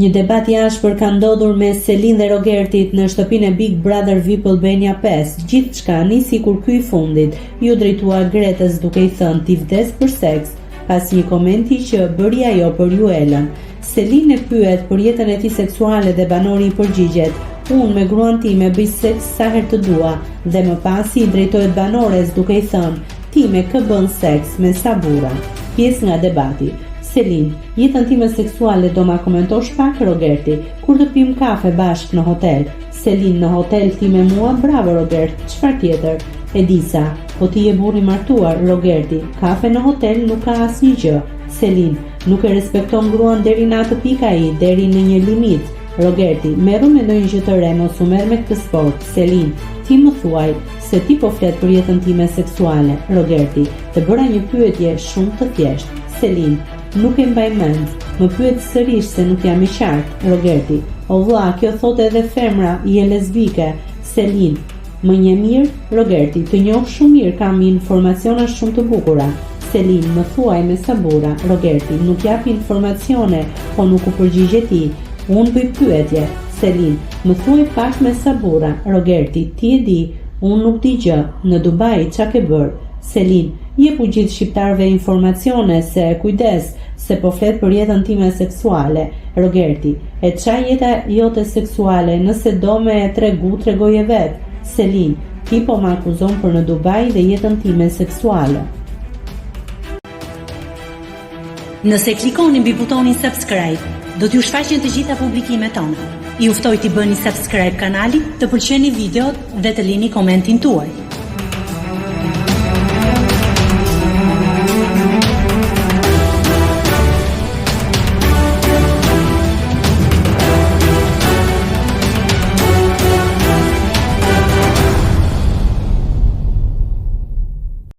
Një debat i ashpër ka ndodhur me Selin dhe Rogertit në shtëpinë e Big Brother VIP Albania 5. Gjithçka nisi kur ky i fundit ju drejtua Gretës duke i thënë ti vdes për seks, pas një komenti që bëri ajo për Luelën. Selin e pyet për jetën e tij seksuale dhe banori i përgjigjet: unë me gruan time bëj seks sa herë të dua, dhe më pasi i drejtohet banores duke i thënë: ti me kë bën seks, me sa burra. Pjesë nga debati. Selin: jetën time seksuale do ma komentosh pak, Rogerti, kur të pim kafe bashkë në hotel. Selin: në hotel ti me mua? Bravo Robert, çfarë tjetër? Edisa: po ti je burri martuar. Rogerti: kafe në hotel nuk ka asnjë gjë. Selin: nuk e respekton gruan deri në atë pikë ai, deri në një limit. Rogerti: merru me ndonjë gjë të re, mos u merr me këtë sport. Selin: ti më thuaj se ti po flet për jetën time seksuale. Rogerti: të bëra një pyetje shumë të thjeshtë. Selin: nuk e mbaj mend. Më pyet sërish se nuk jam i qartë. Rogerti: o vlla, kjo thot edhe femra, je lesbike. Selin: më një mirë? Rogerti: të njoh shumë mirë, kam informacione shumë të bukura. Selin: më thuaj me sa burra. Rogerti: nuk jap informacione, po nuk u përgjigje ti. Unë bëj pyetje. Selin: më thuaj pak me sa burra. Rogerti: ti e di, unë nuk di gjë. Në Dubai çka ke bër? Selin: jepu gjithë shqiptarëve informacione se kujdes, se po flet për jetën time seksuale. Rogerti: e qa jeta jote seksuale, nëse do me tregu, tregoje vet. Selin: ti po më akuzon për në Dubai dhe jetën time seksuale. Nëse klikoni mbi butonin subscribe, do t'ju shfaqen të gjitha publikimet tona. Ju ftoj t'i bëni subscribe kanalit, të pëlqeni videot dhe të lini komentin tuaj.